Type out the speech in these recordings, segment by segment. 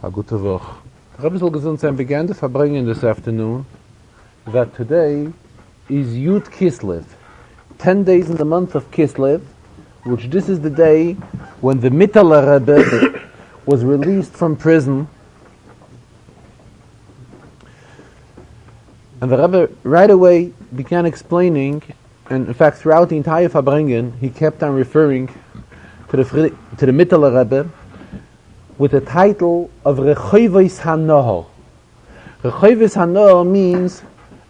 A gute Woche. Rebbe soll gesund sein, began the Farbrengen this afternoon, that today is Yud Kislev, 10 days in the month of Kislev, which this is the day when the Mittler Rebbe was released from prison. And the Rebbe right away began explaining, and in fact throughout the entire Farbrengen, he kept on referring to the Mittler Rebbe with the title of Rechoyves HaNohor. Rechoyves HaNohor means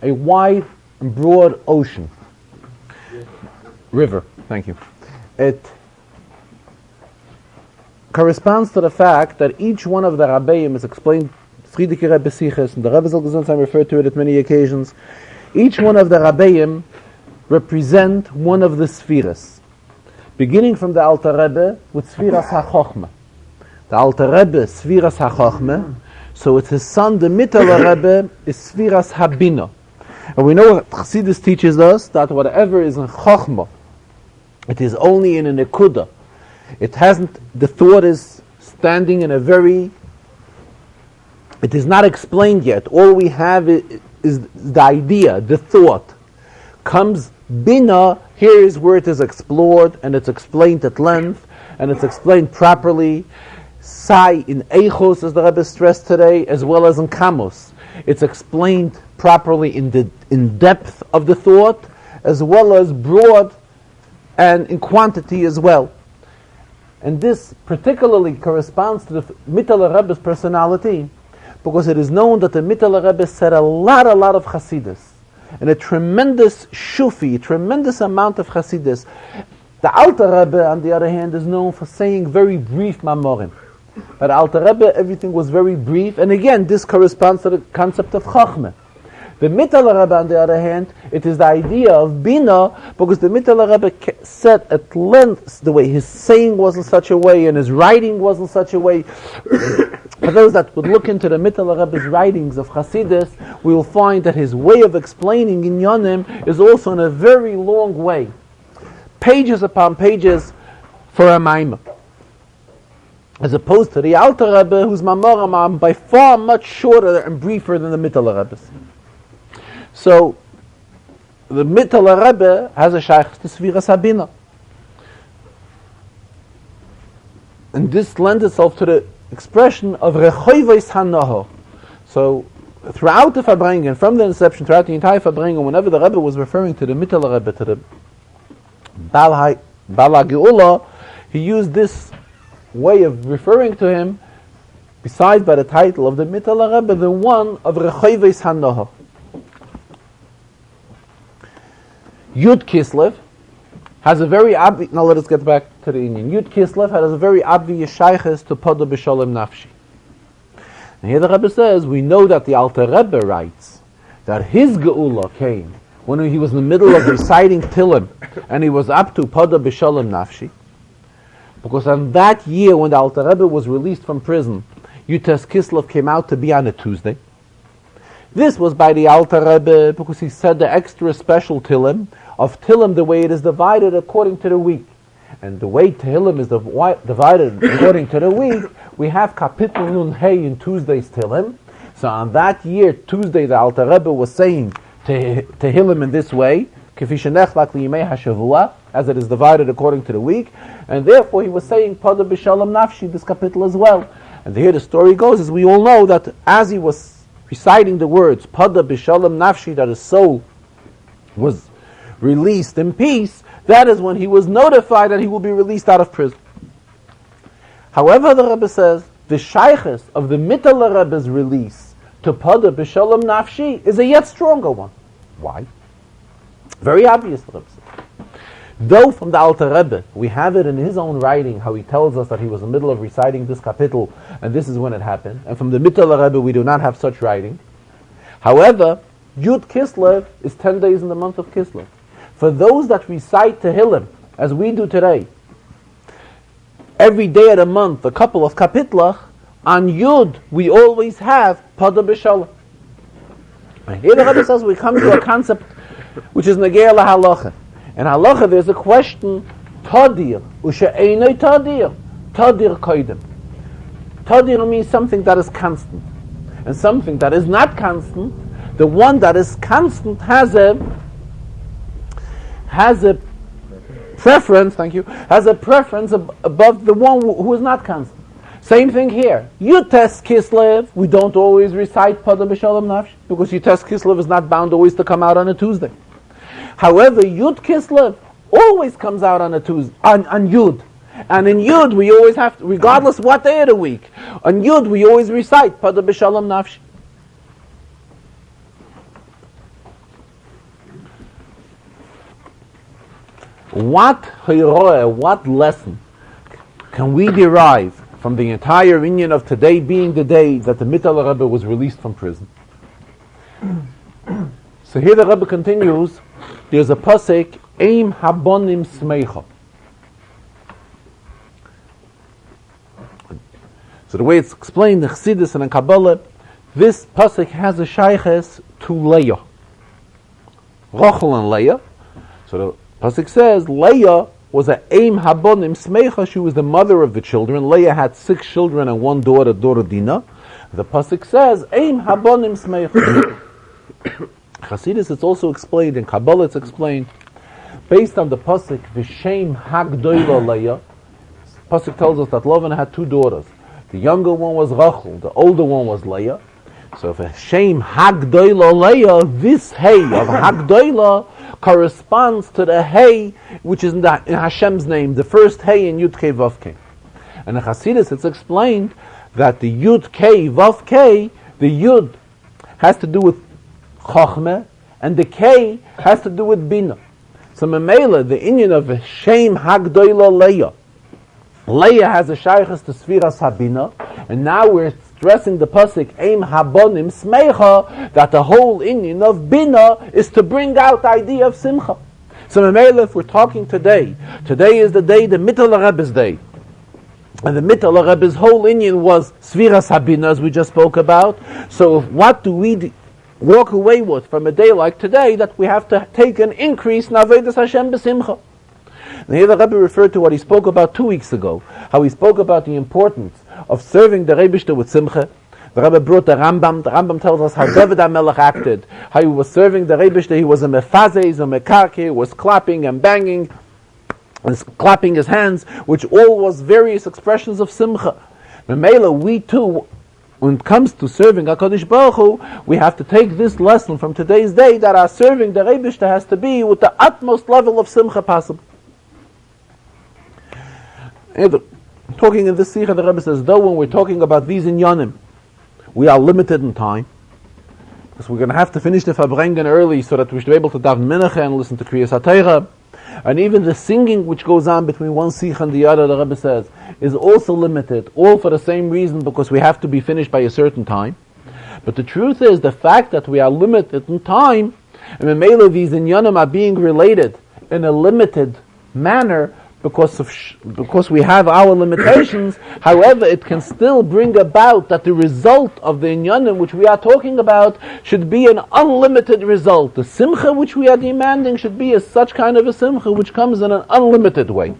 a wide and broad ocean. River, thank you. It corresponds to the fact that each one of the Rabbeim is explained, Friedrich Rebbe Siches, and the Rebbe Zalgazon referred to it at many occasions. Each one of the Rabbeim represent one of the Spheres, beginning from the Alter Rebbe with Spheras HaChochma. The Alter Rebbe, Spheras HaChochma, so it's his son, the Mittler Rebbe, is Spheras HaBina. And we know what Chassidus teaches us, that whatever is in Chochma, it is only in a Nekuda. It hasn't, the thought is standing in a very, it is not explained yet. All we have is the idea, the thought. Comes Bina, here is where it is explored, and it's explained at length, and it's explained properly. Sai in Eichos, as the Rebbe stressed today, as well as in Kamos. It's explained properly in depth of the thought, as well as broad and in quantity as well. And this particularly corresponds to the Mittler Rebbe's personality, because it is known that the Mittler Rebbe said a lot of Chassidus, and a tremendous shufi, a tremendous amount of Chassidus. The Alter Rebbe, on the other hand, is known for saying very brief mamorim. But Alter Rebbe, everything was very brief, and again, this corresponds to the concept of Chachmah. The Mittler Rebbe, on the other hand, it is the idea of Bina, because the Mittler Rebbe said at length the way his saying was in such a way, and his writing was in such a way. For those that would look into the Mittler Rebbe's writings of Chassidus, we will find that his way of explaining in Yonim is also in a very long way. Pages upon pages for a maimah. As opposed to the Alter Rebbe, whose mamorim are by far much shorter and briefer than the Mittler Rebbe's. So, the Mittler Rebbe has a shaykh to Spheras HaBina. And this lends itself to the expression of Rechoyves HaNohor. So, throughout the Farbrengen, from the inception, throughout the entire Farbrengen, whenever the Rebbe was referring to the Mittler Rebbe, to the Bala Geula, he used this way of referring to him, besides by the title of the Mittler Rebbe, the one of Rechoyves HaNohor. Yud Kislev has a very obvious, now let us get back to the Indian. Yud Kislev has a very obvious shayches to Pada B'Shalom Nafshi. And here the Rebbe says, we know that the Alter Rebbe writes that his Geula came when he was in the middle of reciting Tilim, and he was up to Pada B'Shalom Nafshi. Because on that year when the Alter Rebbe was released from prison, Yud Kislev came out to be on a Tuesday. This was by the Alter Rebbe because he said the extra special Tilim, of Tilim the way it is divided according to the week. And the way Tilim is divided according to the week, we have Kapitel Nun Hey in Tuesday's Tilim. So on that year, Tuesday, the Alter Rebbe was saying Tehillim in this way, as it is divided according to the week, and therefore he was saying Pada B'Shalom Nafshi, this capital as well. And here the story goes, as we all know, that as he was reciting the words Pada B'Shalom Nafshi, that his soul was released in peace, that is when he was notified that he will be released out of prison. However, the Rebbe says, the shayches of the Mittler Rebbe's release to Pada B'Shalom Nafshi is a yet stronger one. Why? Very obvious, the Rebbe says. Though from the Alter Rebbe, we have it in his own writing, how he tells us that he was in the middle of reciting this kapitel, and this is when it happened. And from the Mittler Rebbe, we do not have such writing. However, Yud Kislev is 10 days in the month of Kislev. For those that recite Tehillim, as we do today, every day of the month, a couple of kapitlach, on Yud, we always have Pada B'Shalom. Here the Rebbe says we come to a concept which is Negei LaHalacha. In halacha, there's a question, Tadir, Ushe'enoi Tadir, Tadir Koidem. Tadir means something that is constant. And something that is not constant, the one that is constant has a preference, has a preference above the one who is not constant. Same thing here. Yutes Kislev, we don't always recite Pada B'Shalom Nafsh, because Yutes Kislev is not bound always to come out on a Tuesday. However, Yud Kislev always comes out on a Tuesday, on Yud. And in Yud, we always have to, regardless what day of the week, on Yud, we always recite Pada B'Shalom Nafsh. What lesson can we derive from the entire inyan of today being the day that the Mittel Rebbe was released from prison? So here the Rebbe continues, there's a pasuk, Eim Habonim Smeicha. So the way it's explained in Chassidus and in Kabbalah, this pasuk has a shayches to Leah. Rachel and Leah. So the pasuk says, Leah was a Eim Habonim Smeicha, she was the mother of the children. Leah had 6 children and 1 daughter, Dinah. The pasuk says, Eim Habonim Smeicha. Chassidus, it's also explained, in Kabbalah it's explained, based on the pasuk, V'shem Hagdoila Leah. Pasuk tells us that Lavan had 2 daughters. The younger one was Rachel, the older one was Leah. So if Hashem Hagdoila Leah, this Hey of Hagdoila corresponds to the Hey which is in Hashem's name, the first Hey in Yud Kei Vav Kei. And in Chassidus it's explained that the Yud Kei Vav Kei, the Yud has to do with Chochmeh, and the Kei has to do with Bina. So Memela, the inyan of Hashem Hagdoila Leah, Leah has a shaykhs to Sfiras Habina, and now we're stressing the pasuk Eim Habonim Smeicha, that the whole inyan of Bina is to bring out the idea of Simcha. So Memela, if we're talking today is the day, the Mittel Rebbe's day, and the Mittel Rebbe's whole inyan was Sfiras Habina, as we just spoke about. So what do we walk away with from a day like today, that we have to take an increase in Avodas Hashem b'Simcha? And here the Rebbe referred to what he spoke about 2 weeks ago, how he spoke about the importance of serving the Rebishter with Simcha. The Rebbe brought the Rambam. The Rambam tells us how David HaMelech acted, how he was serving the Rebishter. He was a mefazeh, a mekarke, was clapping and banging, and clapping his hands, which all was various expressions of Simcha. Memela, we too, when it comes to serving HaKadosh Baruch Hu, we have to take this lesson from today's day, that our serving the Rebishter has to be with the utmost level of Simcha possible. Talking in this Sikha, the Rebbe says, though when we're talking about these inyanim, we are limited in time, because we're going to have to finish the Farbrengen early so that we should be able to daven Mincha and listen to Kriyas HaTorah. And even the singing which goes on between one Sikha and the other, the Rebbe says, is also limited, all for the same reason, because we have to be finished by a certain time. But the truth is, the fact that we are limited in time, and Memela, these inyanim are being related in a limited manner, because we have our limitations. However, it can still bring about that the result of the inyanim which we are talking about should be an unlimited result. The simcha which we are demanding should be such kind of a simcha which comes in an unlimited way.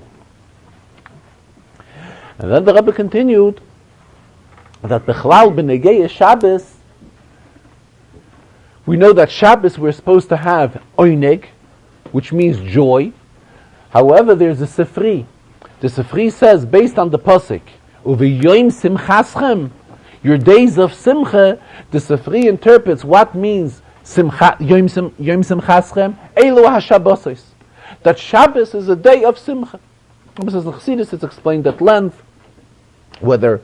And then the Rebbe continued that Bechlal b'negei Shabbos, we know that Shabbos we're supposed to have oineg, which means joy. However, there's a Sifri. The Sifri says, based on the pasuk, "Uveyoim simchaschem," your days of simcha. The Sifri interprets what means simcha, yom simchaschem, elu hashabbosos. That Shabbos is a day of simcha. This is the Chassidus. It's explained at length whether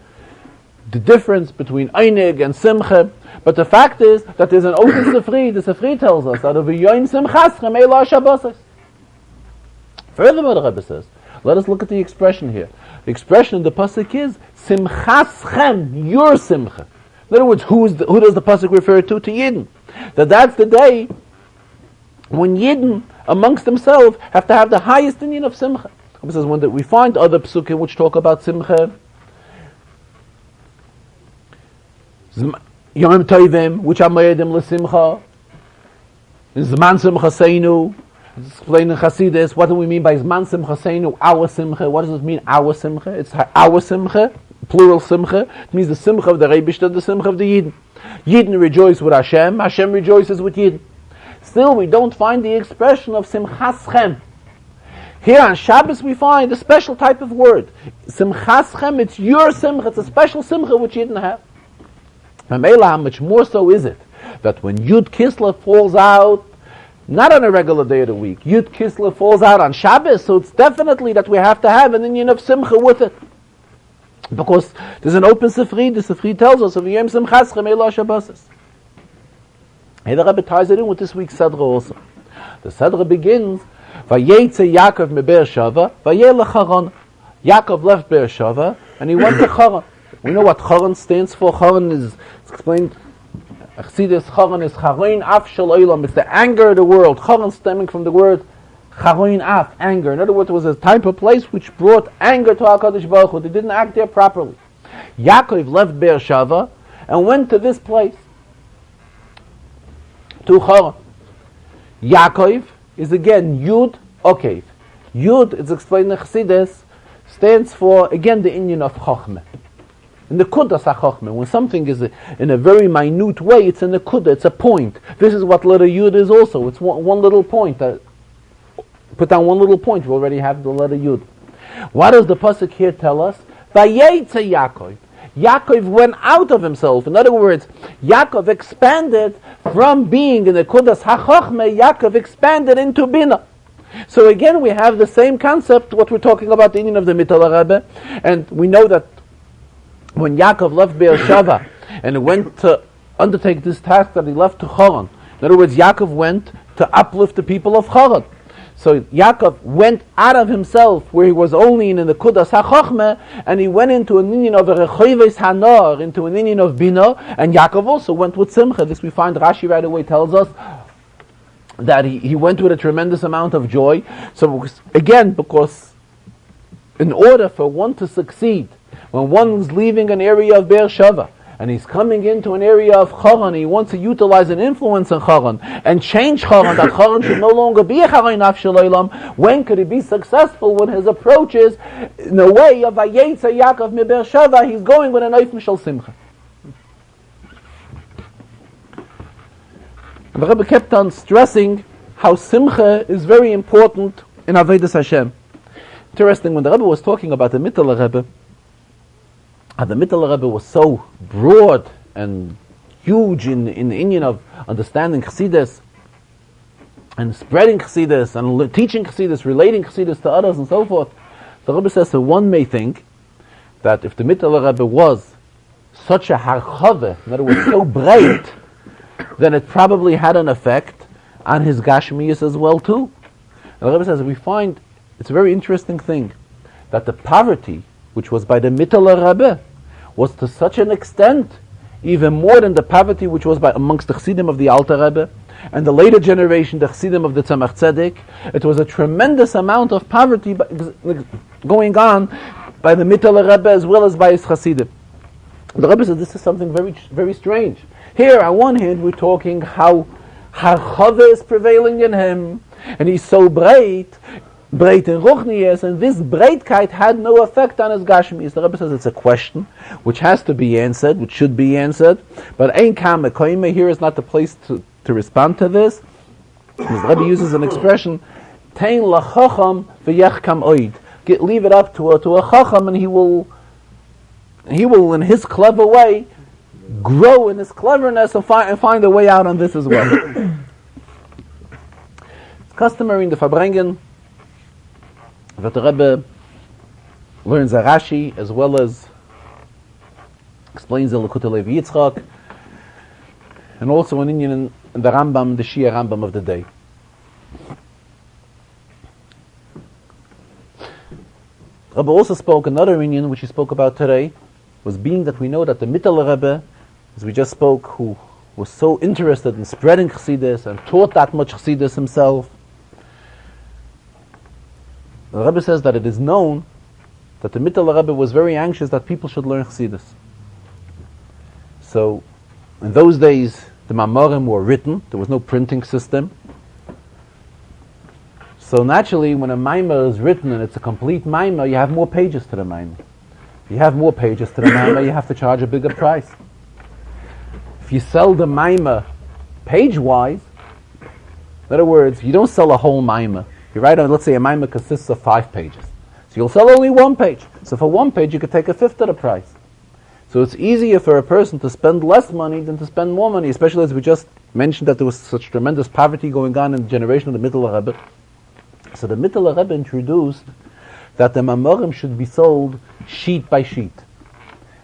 the difference between einig and simcha. But the fact is that there's an open Sifri. The Sifri tells us that uveyoim simchaschem, elu hashabbosos. Furthermore, the Rebbe says, let us look at the expression here. The expression in the pasuk is simchaschem, your simcha. In other words, who does the pasuk refer to? To Yidden. That's the day when Yidden amongst themselves have to have the highest inyan of simcha. The Rebbe says when we find other psukim which talk about simcha, Yom Tovim, which are moedim l'simcha, Zman simcha seinu. It's explained in Chassidus. What do we mean by Zman Simcha Seinu, our Simcha? What does it mean, our Simcha? It's our Simcha. plural simcha. It means the simcha of the Rebishter, the simcha of the Yidden. Yidden rejoice with Hashem, Hashem rejoices with Yidden. Still, we don't find the expression of simchaschem. Here on Shabbos we find a special type of word. Simchaschem, it's your simcha, it's a special simcha which Yidden have. How much more so is it that when Yud Kislev falls out, not on a regular day of the week, Yud Kislev falls out on Shabbos, so it's definitely that we have to have an inyan of simcha with it. Because there's an open Sifri, the Sifri tells us, of Yom Simchaschem Eila Shabbos. Here the Rebbe ties it in with this week's Chazarah also. The Chazarah begins, Vayetze Yaakov me Beersheva, Vayelech Haran. Yaakov left Beersheva, and he went to Haran. We know what Haran stands for. Haran is, it's explained, Chassidus Haran is Charoin Af Shel Olam. It's the anger of the world. Haran stemming from the word Charoin Af, anger. In other words, it was a type of place which brought anger to HaKadosh Baruch Hu. They didn't act there properly. Yaakov left Beersheva and went to this place, to Haran. Yaakov is again Yud Okev. Yud, it's explained in Chassidus, stands for, again, the inyan of Chochmah. In the Kudas HaChochmah, when something is in a very minute way, it's in a Kudah, it's a point. This is what letter Yud is also. It's one little point. Put down one little point, we already have the letter Yud. What does the Pasuk here tell us? Vayetze Yaakov. Yaakov went out of himself. In other words, Yaakov expanded from being in the Kudas HaChochmah, Yaakov expanded into Bina. So again, we have the same concept, what we're talking about, the Indian of the Mittel Rebbe, and we know that when Yaakov left Beersheva and went to undertake this task that he left to Haran, in other words, Yaakov went to uplift the people of Haran. So Yaakov went out of himself, where he was only in the Kudas HaChochmah, and he went into an inyan of a Rechoives Hanor, into an inyan of Bina, and Yaakov also went with Simcha. This we find Rashi right away tells us that he went with a tremendous amount of joy. So again, because in order for one to succeed, when one's leaving an area of Beersheva and he's coming into an area of Haran, he wants to utilize an influence in Haran and change Haran, that Haran should no longer be a Charoin Af Shel Olam. When could he be successful when his approach is in a way of Vayetze Yaakov mi Beersheva? He's going with an Eifim Shel Simcha. The Rebbe kept on stressing how Simcha is very important in Avodas Hashem. Interesting, when the Rebbe was talking about the Mittel Rebbe, the Mittel Rebbe was so broad and huge in the inyan of understanding Chassidus and spreading Chassidus and teaching Chassidus, relating Chassidus to others and so forth. The Rebbe says that one may think that if the Mittel Rebbe was such a harchave, in other words, so bright, then it probably had an effect on his Gashmiyas as well too. The Rebbe says we find it's a very interesting thing that the poverty which was by the Mittel Rebbe was to such an extent, even more than the poverty which was by amongst the Chassidim of the Alter Rebbe and the later generation, the Chassidim of the Tzemach Tzedek. It was a tremendous amount of poverty going on by the Mittel Rebbe as well as by his Chassidim. The Rebbe says this is something very, very strange. Here, on one hand, we're talking how Harchava is prevailing in him, and he's so breit in Ruchnias, and this breitkeit had no effect on his Gashmis. The Rebbe says it's a question which has to be answered, which should be answered, but Ein Kam Mekoyme, here is not the place to respond to this. The Rebbe uses an expression, Tein lachacham v'yechkam oid. Leave it up to a chacham, and he will in his clever way grow in his cleverness and find a way out on this as well. It's customary in the Farbrengen that the Rebbe learns a Rashi as well as explains the Lekutei Levi Yitzchak, and also an Inyan in the Rambam, the Shia Rambam of the day. The Rebbe also spoke another Inyan which he spoke about today, was being that we know that the Mittel Rebbe, as we just spoke, who was so interested in spreading Chassidus and taught that much Chassidus himself, the Rebbe says that it is known that the Mittel Rebbe was very anxious that people should learn Chassidus. So, in those days, the Mamorim were written, there was no printing system. So naturally, when a Maimer is written and it's a complete Maimer, you have more pages to the Maimer. If you have more pages to the Maimah, you have to charge a bigger price. If you sell the Maimah page-wise, in other words, you don't sell a whole Maimah. You write on, let's say a Maimah consists of 5 pages. So you'll sell only 1 page. So for 1 page, you could take a fifth of the price. So it's easier for a person to spend less money than to spend more money, especially as we just mentioned that there was such tremendous poverty going on in the generation of the Mittler Rebbe. So the Mittler Rebbe introduced that the Mamorim should be sold sheet by sheet.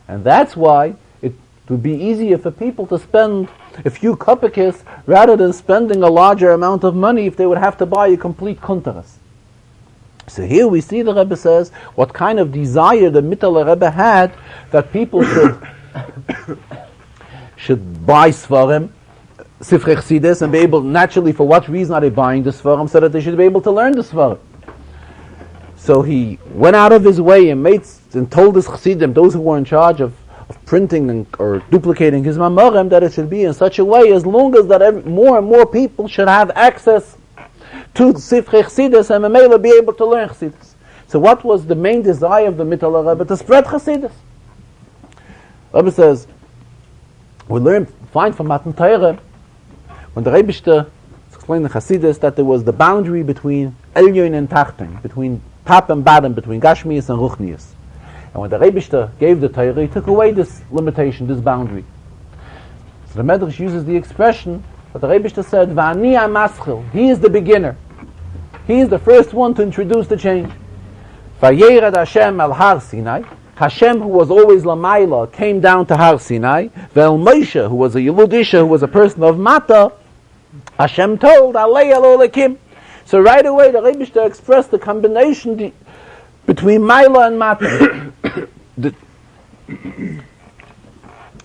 And that's why it would be easier for people to spend a few kopekes rather than spending a larger amount of money if they would have to buy a complete kuntaras. So here we see the Rebbe says what kind of desire the Mittler Rebbe had that people should buy Sfarim, Sifrei Chassidus, and be able, naturally, for what reason are they buying the Sfarim? So that they should be able to learn the Sfarim. So he went out of his way and told his Chassidim, those who were in charge of printing or duplicating his Mamorim, that it should be in such a way as long as that more and more people should have access to Sifrei Chassidus and Mamela be able to learn Chassidus. So what was the main desire of the Mittler Rebbe? To spread Chassidus. Rebbe says, we find from Matan Torah, when the Rebbe explained the Chassidus, that there was the boundary between Elyon and Tachton, between top and bottom, between Gashmias and Ruchnias. And when the Rebbe gave the Torah, he took away this limitation, this boundary. So the Medrash uses the expression that the Rebbe said, V'ani ha'maschil, he is the beginner. He is the first one to introduce the change. Vayerad Hashem al Har Sinai, Hashem, who was always Lamayla, came down to Har Sinai. Ve'el Moshe, who was a Yeludisha, who was a person of Mata, Hashem told, Alei al Olekim. So right away the Rebbe expressed the combination between Maila and Mata.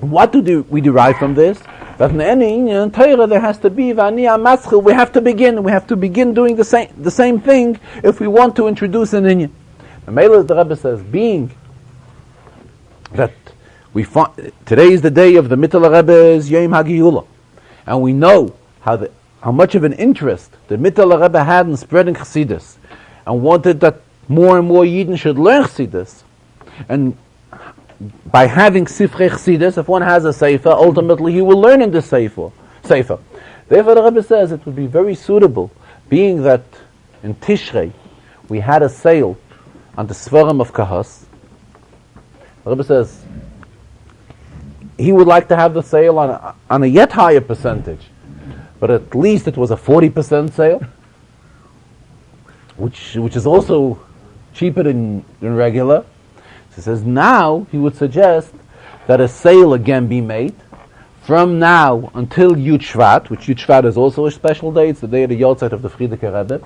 What do we derive from this? That in any Inyan Torah there has to be V'ani ha'maschil. We have to begin doing the same thing if we want to introduce an Inyan. The Maila, the Rebbe says, being that today is the day of the Mittler Rebbe's Yom HaGiyulah, and we know how much of an interest the Mittler Rebbe had in spreading Chassidus, and wanted that more and more Yidden should learn Chassidus, and by having Sifrei Chassidus, if one has a Sefer, ultimately he will learn in the Sefer. Therefore the Rebbe says it would be very suitable, being that in Tishrei we had a sale on the Sfarim of Kahas. The Rebbe says he would like to have the sale on a yet higher percentage, but at least it was a 40% sale, which is also cheaper than regular. So he says now he would suggest that a sale again be made from now until Yud Shvat, which Yud Shvat is also a special day. It's the day of the Yotzeit of the Frierdiker Rebbe,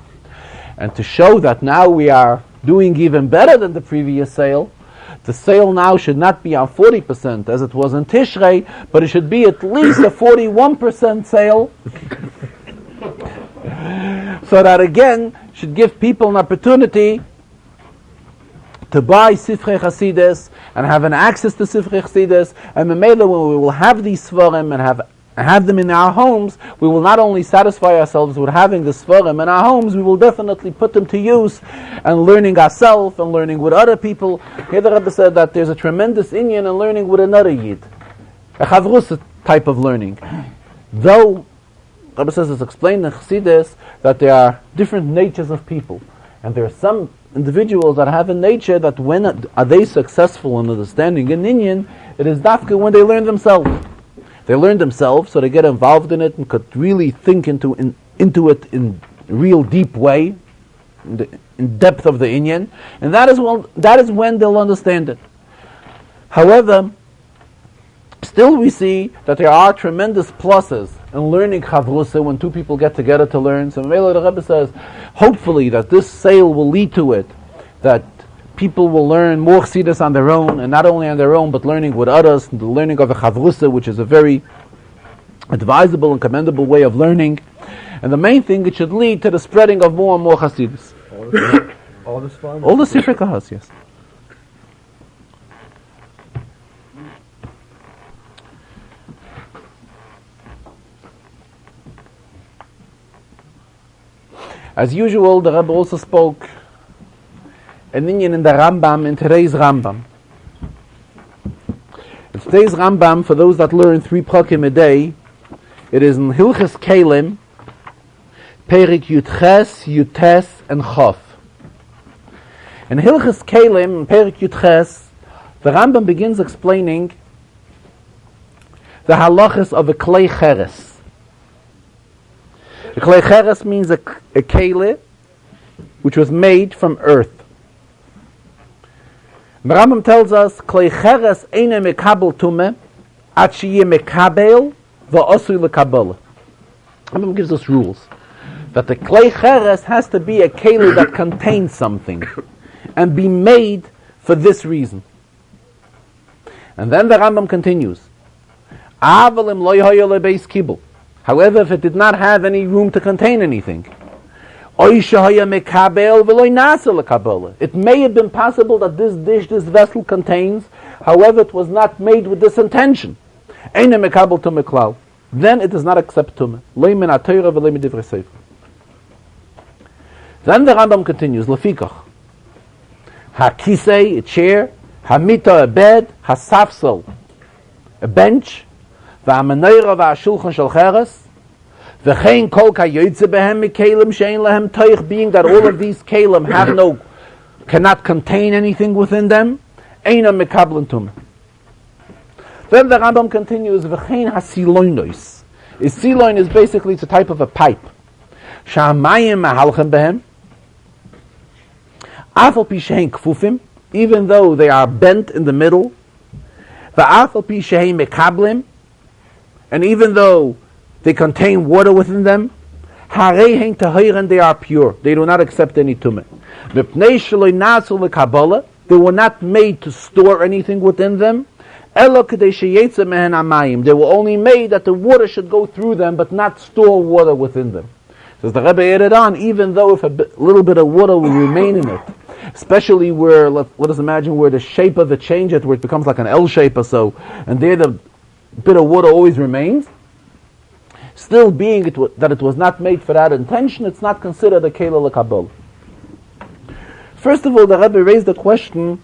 and to show that now we are doing even better than the previous sale. The sale now should not be on 40% as it was in Tishrei, but it should be at least a 41% sale. So that again should give people an opportunity to buy Sifrei Chassidus and have an access to Sifrei Chassidus. And Mamela, when we will have these Svarim and have them in our homes, we will not only satisfy ourselves with having the Svarim in our homes, we will definitely put them to use and learning ourselves and learning with other people. Here the Rebbe said that there's a tremendous inyan in learning with another Yid, a Chavrus type of learning. Though Rebbe says it's explained in Chassidus that there are different natures of people, and there are some individuals that have a nature that when are they successful in understanding an inyan, it is dafka when they learn themselves. They learn themselves, so they get involved in it and could really think into it in a real deep way, in depth of the inyan, and that is when they'll understand it. However, still we see that there are tremendous pluses in learning Chavrusa when two people get together to learn. So Mele the Rebbe says, hopefully that this sale will lead to it, that people will learn more Chassidus on their own, and not only on their own, but learning with others, the learning of a Chavrusa, which is a very advisable and commendable way of learning. And the main thing, it should lead to the spreading of more and more Chassidus. All the Sifrei Kahas, yes. As usual, the Rebbe also spoke an inyan in the Rambam, in today's Rambam. Today's Rambam, for those that learn 3 prakim a day, it is in Hilchas Kelim, Perik Yutches, Yutes, and Chof. In Hilchas Kelim, Perik Yutches, the Rambam begins explaining the halachas of a klei cheres. A klei cheres means a keli which was made from earth. The Rambam tells us klei cheres eine mekabel tume at sheyeh mekabel va'osui lekabel. Rambam gives us rules that the klei cheres has to be a keli that contains something and be made for this reason. And then the Rambam continues. However, if it did not have any room to contain anything, it may have been possible that this dish, this vessel contains, however, it was not made with this intention. Then it does not accept tumah. Then the Rambam continues. Lefikach, hakisei, a chair, hamita, a bed, hasafsel, a bench, v'ameneira v'ashulchan shel cheres, v'chein kol kayotze behem mikelim she'ein lehem toich, being that all of these kelim cannot contain anything within them, eina mekablen tumah. Then the Rambam continues, v'chein hasiloinos. A siloin is basically it's a type of a pipe. Sha'amayim mahalchem behem, afal pi she'ein kfufim, even though they are bent in the middle, v'afal pi she'ein mekablim, and even though they contain water within them, harei tahirin, they are pure. They do not accept any tumah. Mipnei sheloi nasu lekabala, they were not made to store anything within them. Elo kedei sheyetze mehen amayim, they were only made that the water should go through them, but not store water within them. Says the Rebbe added on, even though if a little bit of water will remain in it, especially where, let us imagine where the shape of it changes, where it becomes like an L shape or so, and there the bit of water always remains, still being that it was not made for that intention, it's not considered a keli l'kabel. First of all, the Rebbe raised the question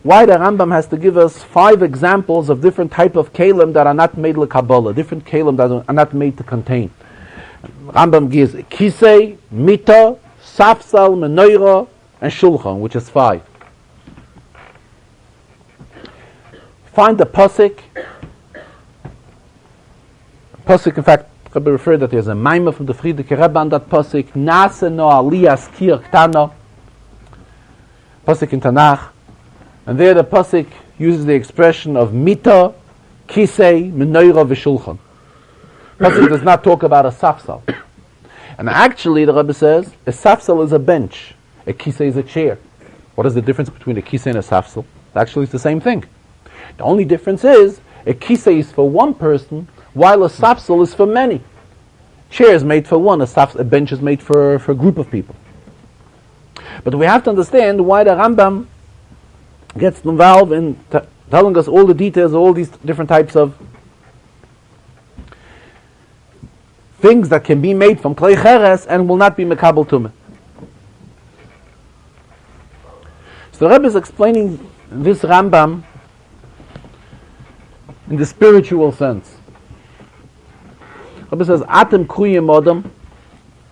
why the Rambam has to give us 5 examples of different type of kelim that are not made l'kabel, different kelim that are not made to contain. Rambam gives kisei, mita, safsal, menorah, and shulchan, which is 5. Find the pasuk. Pasuk, in fact, Rebbe referred that there's a maimah from the Friedrich Rebbe on that pasuk. Nase no aliyas kir ktana. Pasuk in Tanakh, and there the pasuk uses the expression of mita, kisei, menorah, v'shulchan. Pasuk does not talk about a safsal, and actually the Rebbe says a safsal is a bench, a kisei is a chair. What is the difference between a kisei and a safsal? Actually, it's the same thing. The only difference is a kisei is for one person, while a safsal is for many. Chair is made for one, a bench is made for a group of people. But we have to understand why the Rambam gets involved in telling us all the details of all these different types of things that can be made from klei cheres and will not be mekabel tumah. So the Rebbe is explaining this Rambam in the spiritual sense. Rebbe says, Atem kruyim Adam,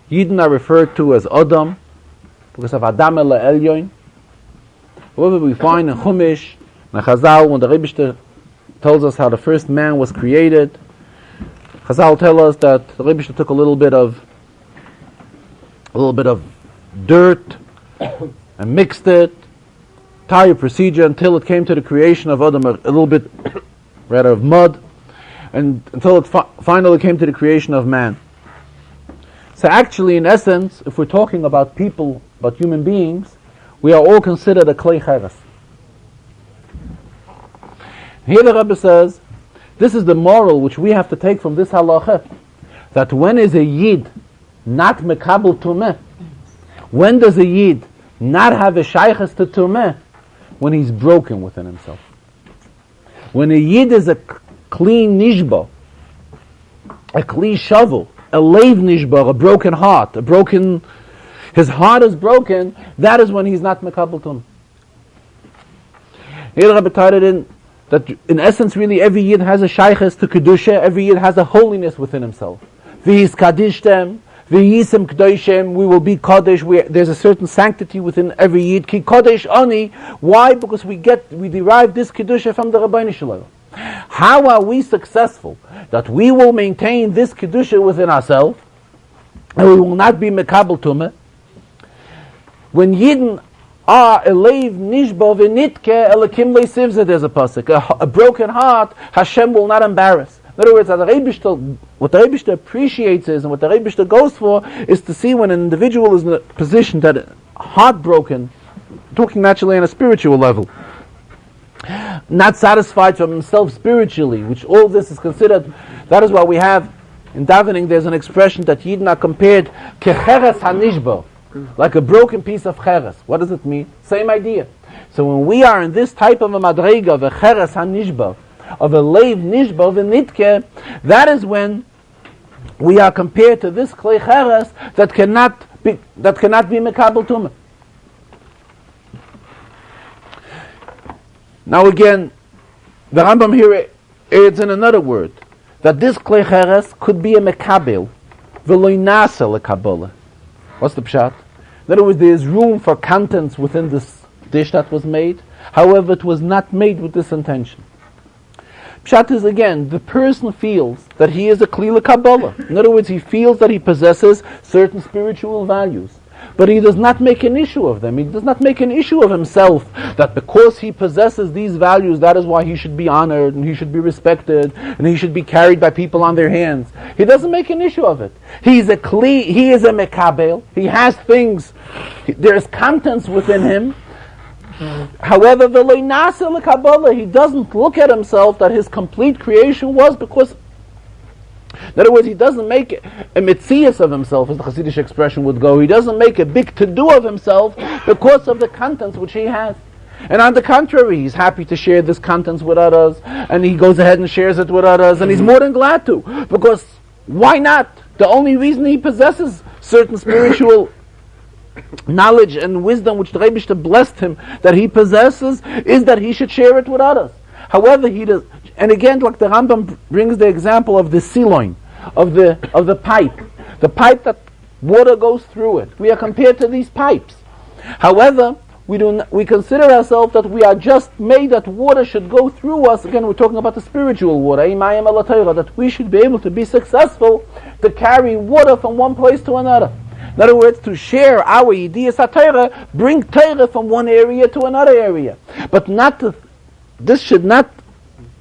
Yidden are referred to as Adam, because of Adam el Elyon. However, we find in Chumash, in Chazal, when the Rebbe tells us how the first man was created, Chazal tell us that the Rebbe took a little bit of dirt and mixed it, entire procedure until it came to the creation of Adam, a little bit rather of mud, and until it finally came to the creation of man. So actually, in essence, if we're talking about people, about human beings, we are all considered a klei cheres. Here the Rebbe says, this is the moral which we have to take from this halacha, that when is a yid not mekabel tumeh? When does a yid not have a shaychus to tumeh? When he's broken within himself. When a yid is a clean nishba, a clean shovel, a leiv nishba, a broken heart, his heart is broken, that is when he's not mekabel tumeh. Here the Rebbe tied it in that in essence really every Yid has a shaykhs to Kedusha, every Yid has a holiness within himself. V'yis kadishtem, v'yisem k'doishem, we will be Kodesh, there's a certain sanctity within every Yid. Ki Kodesh Ani, why? Because we derive this Kedusha from the Rabbeinu Shalom. How are we successful that we will maintain this Kedusha within ourselves, and we will not be Mekabel Tumah? When Yidden are Eleiv Nishbo V'nitke Elakim Le'sivze, there's a pasuk. A broken heart, Hashem will not embarrass. In other words, what the Rebbe appreciates is, and what the Rebbe goes for, is to see when an individual is in a position that heartbroken, talking naturally on a spiritual level, not satisfied from himself spiritually, which all this is considered. That is why we have in davening there's an expression that Yidden are compared kecheres hanishbo, like a broken piece of cheres. What does it mean? Same idea. So when we are in this type of a madrega of a cheres hanishbo, of a leiv nishbo of a nitke, that is when we are compared to this klei cheres that cannot be mekabel tumah. Now again, the Rambam here adds in another word, that this klei cheres could be a mekabel, v'lo nasa lekabala. What's the pshat? In other words, there is room for contents within this dish that was made. However, it was not made with this intention. Pshat is again, the person feels that he is a kli lekabala. In other words, he feels that he possesses certain spiritual values. But he does not make an issue of them. He does not make an issue of himself that because he possesses these values, that is why he should be honored and he should be respected and he should be carried by people on their hands. He doesn't make an issue of it. He's a kli, he is a mekabel. He has things, there's contents within him. However, he doesn't look at himself that his complete creation was because, in other words, he doesn't make a mitzias of himself, as the Hasidic expression would go. He doesn't make a big to-do of himself because of the contents which he has. And on the contrary, he's happy to share this contents with others, and he goes ahead and shares it with others, and he's more than glad to. Because, why not? The only reason he possesses certain spiritual knowledge and wisdom which the Rebbe blessed him that he possesses is that he should share it with others. However, he does. And again, like the Rambam brings the example of the siloin, of the pipe that water goes through it. We are compared to these pipes. However, we consider ourselves that we are just made that water should go through us. Again, we're talking about the spiritual water, that we should be able to be successful to carry water from one place to another. In other words, to share our ideyas HaTorah, bring Torah from one area to another area. But this should not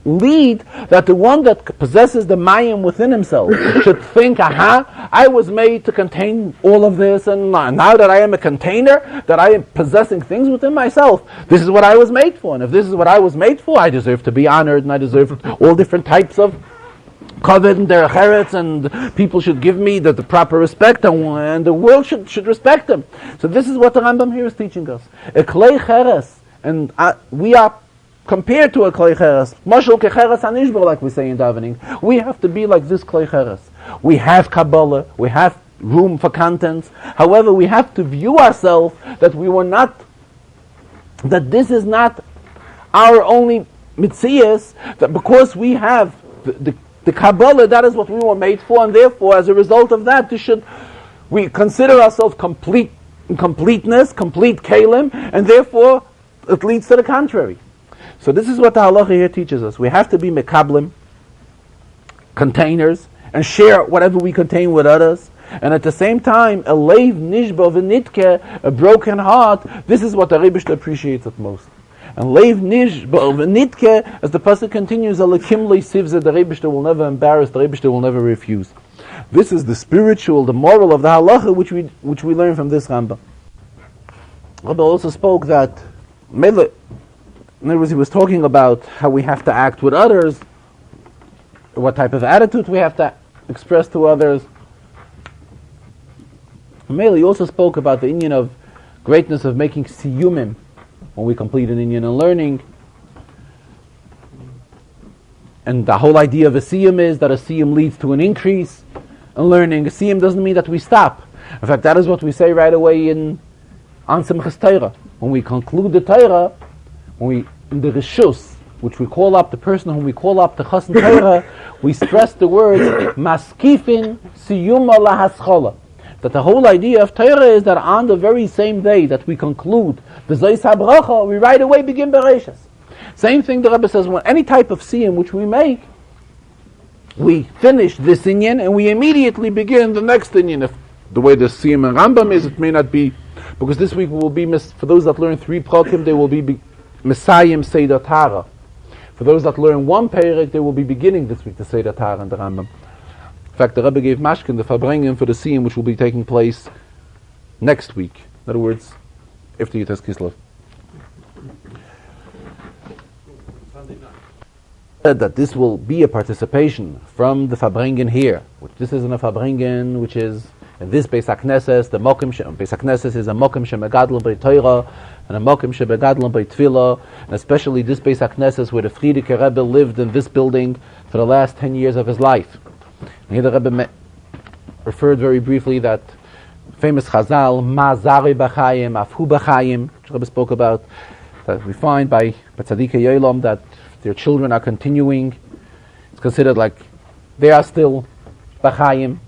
lead that the one that possesses the mayim within himself should think, I was made to contain all of this, and now that I am a container, that I am possessing things within myself, this is what I was made for. And if this is what I was made for, I deserve to be honored, and I deserve all different types of kavod and derech eretz, and people should give me the proper respect, and the world should respect them. So this is what the Rambam here is teaching us. A klei cheres, and we are compared to a klei cheres, mashal kecheres hanishbo, like we say in davening. We have to be like this klei cheres. We have Kabbalah, we have room for contents. However, we have to view ourselves that that this is not our only mitzias, that because we have the Kabbalah, that is what we were made for, and therefore, as a result of that, we consider ourselves completeness, complete kalim, and therefore, it leads to the contrary. So this is what the halacha here teaches us. We have to be mekablim, containers, and share whatever we contain with others. And at the same time, a leiv nishbo v'nitke, a broken heart, this is what the Rebbe appreciates at most. And leiv nishbo v'nitke, as the pasuk continues, alakim le'sivze, the Rebbe will never embarrass, the Rebbe will never refuse. This is the spiritual, the moral of the halacha which we learn from this Rambam. Rebbe also spoke that in other words, he was talking about how we have to act with others, what type of attitude we have to express to others. He also spoke about the inyan of greatness of making siyumim when we complete an inyan and learning. And the whole idea of a siyum is that a siyum leads to an increase in learning. A siyum doesn't mean that we stop. In fact, that is what we say right away on Simchas Torah. When we conclude the Torah, in the Rishus, which we call up, the person whom we call up, the Chassan Torah, we stress the words maskifin siyuma lahaschola. That the whole idea of Torah is that on the very same day that we conclude the Zois HaBracha, we right away begin Bereishis. Same thing the Rebbe says, when any type of siyum which we make, we finish this inyan and we immediately begin the next inyan. If the way the siyum and Rambam is, it may not be, because this week will be, for those that learn 3 prakim, they will be Messiahim Seder Tara. For those that learn 1 perek, they will be beginning this week the Seder Tara and the Rambam. In fact, the Rebbe gave Mashkin the Farbrengen for the siyum which will be taking place next week. In other words, after Yitas Kislev. That this will be a participation from the Farbrengen here. This isn't a Farbrengen which is in this Beis HaKnesses. The Mokim Beis HaKnesses is a Mokim Shemegadlin by Torah and a Mokim Shemegadlin by Tefillah, and especially this Beis HaKnesses where the Frierdiker Rebbe lived in this building for the last 10 years of his life. And here the Rebbe referred very briefly that famous Chazal, Ma Zari B'Chayim, Afhu B'Chayim, which the Rebbe spoke about, that we find by Tzadikei Yolam that their children are continuing. It's considered like they are still B'Chayim.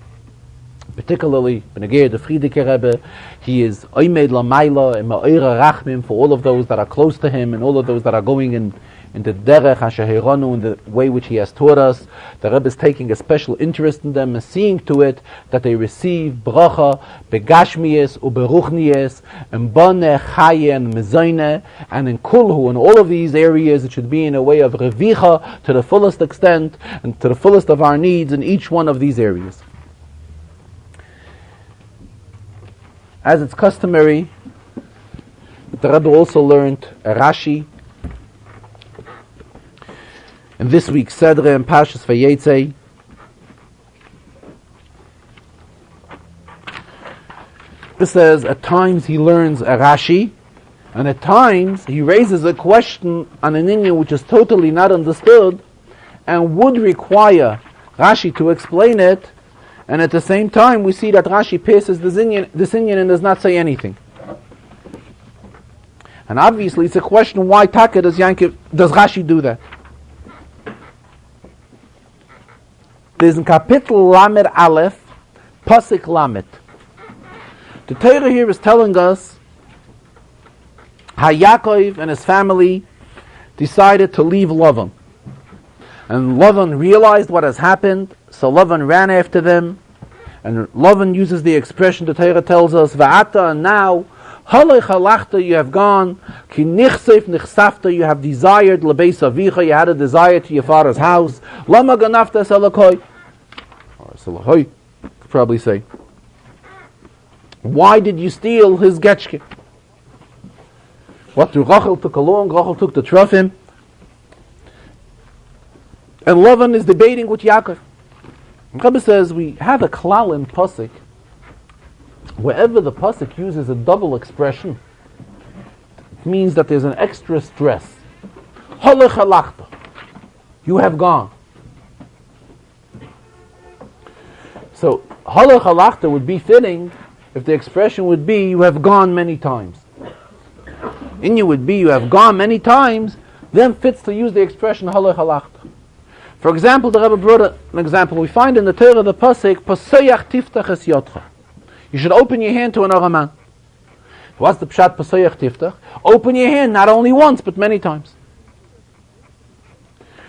Particularly, Benegir, the Frierdiker Rebbe, he is Oymed L'Mayla and Ma'ira Rachmim for all of those that are close to him and all of those that are going in the Derech HaSheheranu, in the way which he has taught us. The Rebbe is taking a special interest in them and seeing to it that they receive bracha, begashmiyes, uberuchniyes, and bane, chaye, and mezoine, and in kulhu, in all of these areas it should be in a way of revicha to the fullest extent and to the fullest of our needs in each one of these areas. As it's customary, the Rebbe also learned a Rashi in this week's Sedre and Pashas Vayetze. It says at times he learns a Rashi, and at times he raises a question on an inyan which is totally not understood and would require Rashi to explain it. And at the same time, we see that Rashi passes this inyan and does not say anything. And obviously, it's a question: why Taka does Rashi do that? There's in Kapitel Lamed Aleph, Pasuk Lamed. The Torah here is telling us how Yaakov and his family decided to leave Lavan, and Lavan realized what has happened. So Lavan ran after them, and Lavan uses the expression the Torah tells us, Va'ata, and now, Halei chalachta, you have gone, Ki nichsef nichsafta, you have desired, Lebeis avicha, you had a desire to your father's house, Lama ganafta salakoi, or salakoi, could probably say, why did you steal his getchke? What, Rachel took along, Rachel took the trofim, and Lavan is debating with Yaakov. Rebbe says we have a klal in pasuk. Wherever the pasuk uses a double expression, it means that there's an extra stress. Halech halachta, you have gone. So halech halachta would be fitting if the expression would be you have gone many times. Inyan would be you have gone many times. Then fits to use the expression halech halachta. For example, the Rebbe brought an example. We find in the Torah the pasuk, Pasayach tiftach es yotcha. You should open your hand to another man. What's the pshat Pasayach tiftach? Open your hand not only once, but many times.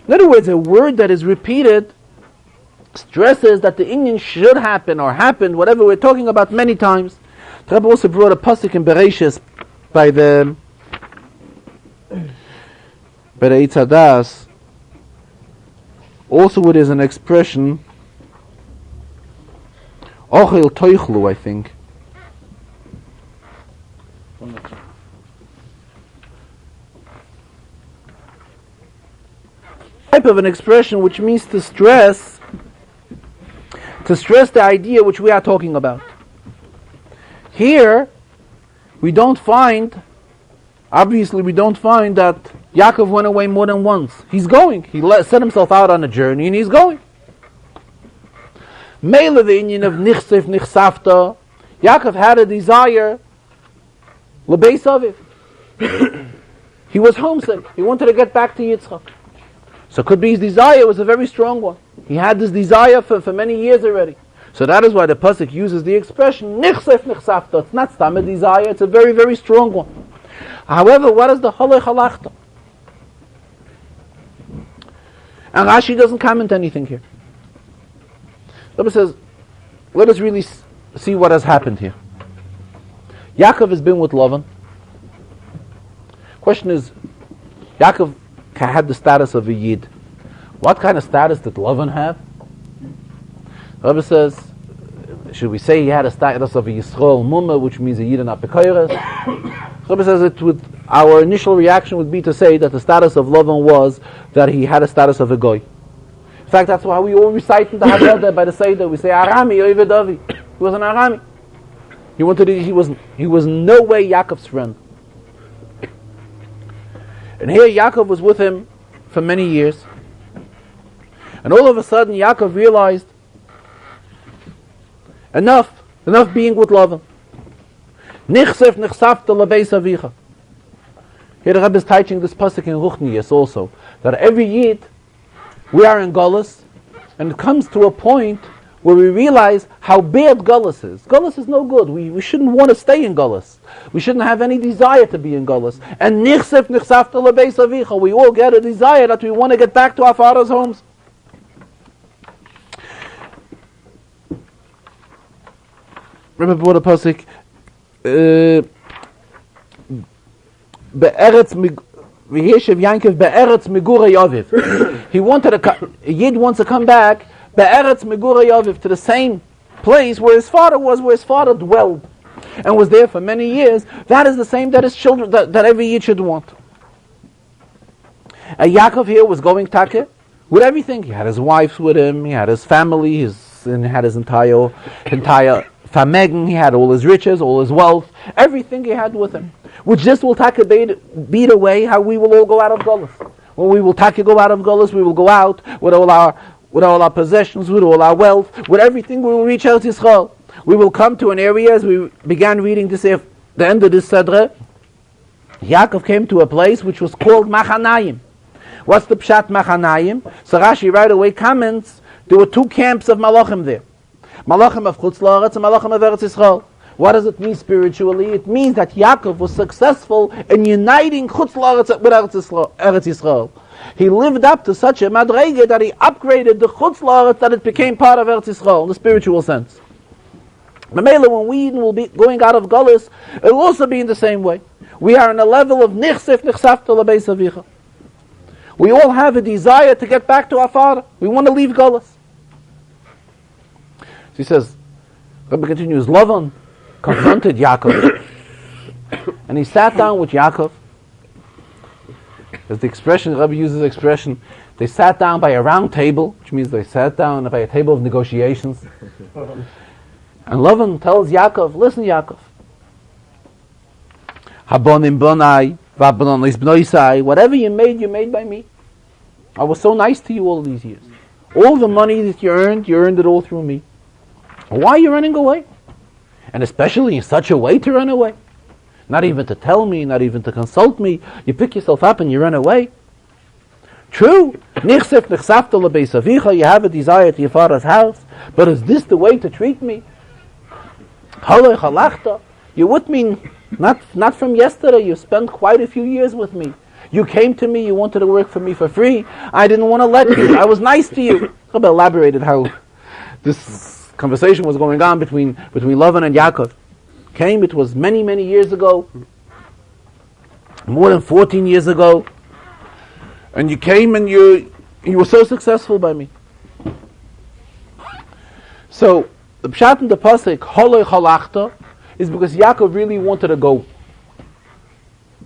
In other words, a word that is repeated stresses that the inyan should happen or happened, whatever we're talking about, many times. The Rebbe also brought a pasuk in Bereishis by the Eitzadas. Also, it is an expression, Ochel Toichlu, I think. Type of an expression which means to stress the idea which we are talking about. Here, we don't find that Yaakov went away more than once. He's going. He set himself out on a journey and he's going. Mele the inyan of nichsef nichsafta. Yaakov had a desire, lebeis aviv. He was homesick. He wanted to get back to Yitzchak. So it could be his desire was a very strong one. He had this desire for many years already. So that is why the pasuk uses the expression nichsef nichsafta. It's not stam a desire, it's a very, very strong one. However, what is the haloi halachta? And Rashi doesn't comment anything here. The Rebbe says, let us really see what has happened here. Yaakov has been with Lavan. Question is, Yaakov had the status of a Yid. What kind of status did Lavan have? The Rebbe says, should we say he had a status of a Yisrael Mumma, which means a Yid and Apikoyres? The Rebbe says our initial reaction would be to say that the status of Lavan was that he had a status of a Goy. In fact, that's why we all recite in the Haggadah by the Seder. We say Arami Oivedavi. He was an Arami. He was no way Yaakov's friend. And here Yaakov was with him for many years. And all of a sudden Yaakov realized, enough being with Lavan. Nichsef nichsafta lebeis avicha. Here the Rebbe is teaching this pasuk in Ruchnius also, that every Yid, we are in Golus, and it comes to a point where we realize how bad Golus is. Golus is no good. We shouldn't want to stay in Golus. We shouldn't have any desire to be in Golus. And nichsef nichsafta lebeis avicha, we all get a desire that we want to get back to our father's homes. Rebbe brought a pasuk, be'eretz v'yeshev Yankov be'eretz megurei aviv. He wanted a Yid wants to come back be'eretz megurei aviv, to the same place where his father was, where his father dwelled, and was there for many years. That is the same that his children, that every Yid should want. And Yaakov here was going take with everything. He had his wives with him, he had his family, he had his entire Farbrengen, he had all his riches, all his wealth, everything he had with him. Which this will take be the way how we will all go out of Golus. When we will go out of Golus, we will go out with all our possessions, with all our wealth, with everything. We will reach out Yisrael. We will come to an area, as we began reading this at the end of this Chazarah. Yaakov came to a place which was called Machanayim. What's the pshat Machanayim? So Rashi right away comments, there were two camps of Malachim there. Malachim of Chutz La'aretz and Malachim of Eretz Yisrael. What does it mean spiritually? It means that Yaakov was successful in uniting Chutz La'aretz with Eretz Yisrael. He lived up to such a madrege that he upgraded the Chutz La'aretz that it became part of Eretz Yisrael in the spiritual sense. Mamela, when we will be going out of Golus, it will also be in the same way. We are in a level of nichsef nichsafta lebeis avicha. We all have a desire to get back to our father. We want to leave Golus. So he says, Rebbe continues, Lavan confronted Yaakov, and he sat down with Yaakov. As the expression, Rebbe uses the expression, they sat down by a round table, which means they sat down by a table of negotiations. And Lavan tells Yaakov, listen Yaakov, Habonim bonai, v'abononis bnoisai, whatever you made by me. I was so nice to you all these years. All the money that you earned it all through me. Why are you running away? And especially in such a way to run away. Not even to tell me, not even to consult me. You pick yourself up and you run away. True, nichsef nichsafta lebeis avicha, you have a desire to your father's house, but is this the way to treat me? Haloi halachta, you're with me not from yesterday, you spent quite a few years with me. You came to me, you wanted to work for me for free. I didn't want to let you. I was nice to you. Rabbi elaborated how this conversation was going on between Lavan and Yaakov. It was many, many years ago. More than 14 years ago. And you came and you were so successful by me. So, the pshat in the pasuk, haloi halachta, is because Yaakov really wanted to go.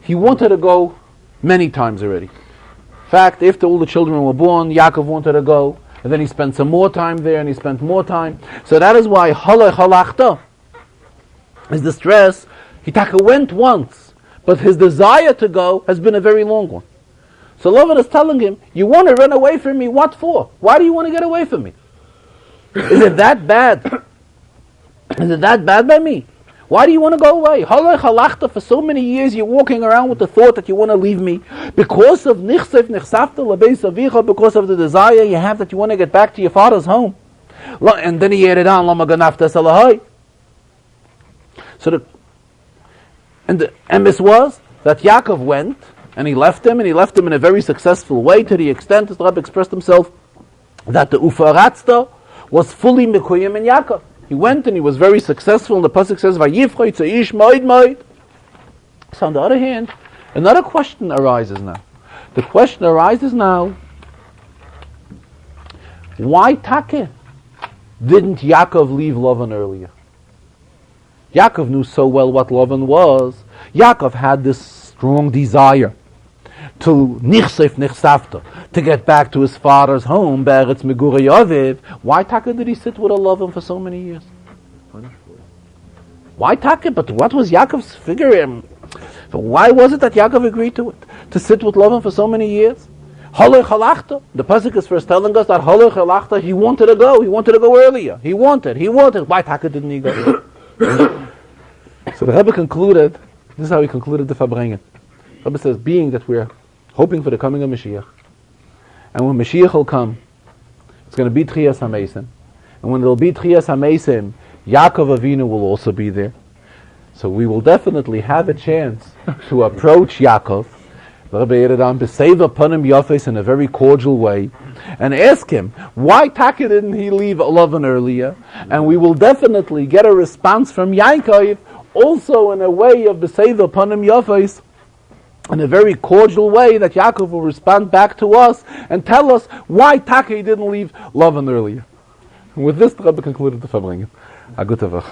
He wanted to go many times already. In fact, after all the children were born, Yaakov wanted to go, and then he spent some more time there, and he spent more time. So that is why haloi halachta is the stress. He went once, but his desire to go has been a very long one. So Lavan is telling him, you want to run away from me, what for? Why do you want to get away from me? Is it that bad? Is it that bad by me? Why do you want to go away? Halach halachta, for so many years you're walking around with the thought that you want to leave me. Because of nichsef nichsafta lebeis avicha, because of the desire you have that you want to get back to your father's home. And then he added on, lama ganafta salahai. So the emes was that Yaakov went, and he left him in a very successful way, to the extent, as the Rebbe expressed himself, that the Ufaratzta was fully Mekuyim in Yaakov. He went and he was very successful, and the Pasuk says, Vayifrei tzaish moed moed. So on the other hand, another question arises now. The question arises now, why Takeh didn't Yaakov leave Lavan earlier? Yaakov knew so well what Lavan was. Yaakov had this strong desire to nichsef nichsafta, to get back to his father's home, Be'eretz Megurei Aviv. Why Taka did he sit with a Lavan for so many years? Why Taka? But what was Yaakov's figure? Why was it that Yaakov agreed to it? To sit with Lavan for so many years? Halach halachta. The pasuk is first telling us that halach halachta, he wanted to go. He wanted to go earlier. He wanted. Why Taka didn't he go? So the Rebbe concluded, this is how he concluded the Farbrengen. The Rebbe says, being that we're hoping for the coming of Mashiach, and when Mashiach will come, it's going to be Tchiyas HaMeisim, and when there will be Tchiyas HaMeisim, Yaakov Avinu will also be there. So we will definitely have a chance to approach Yaakov, the Rebbe added on, b'seiva panim yafes, in a very cordial way, and ask him, why Taka didn't he leave Lavan earlier? And we will definitely get a response from Yaakov, also in a way of b'seiva panim yafes, in a very cordial way, that Yaakov will respond back to us and tell us why Taka didn't leave Lavan earlier. And with this, the Rebbe concluded the Farbrengen. A good Tavach.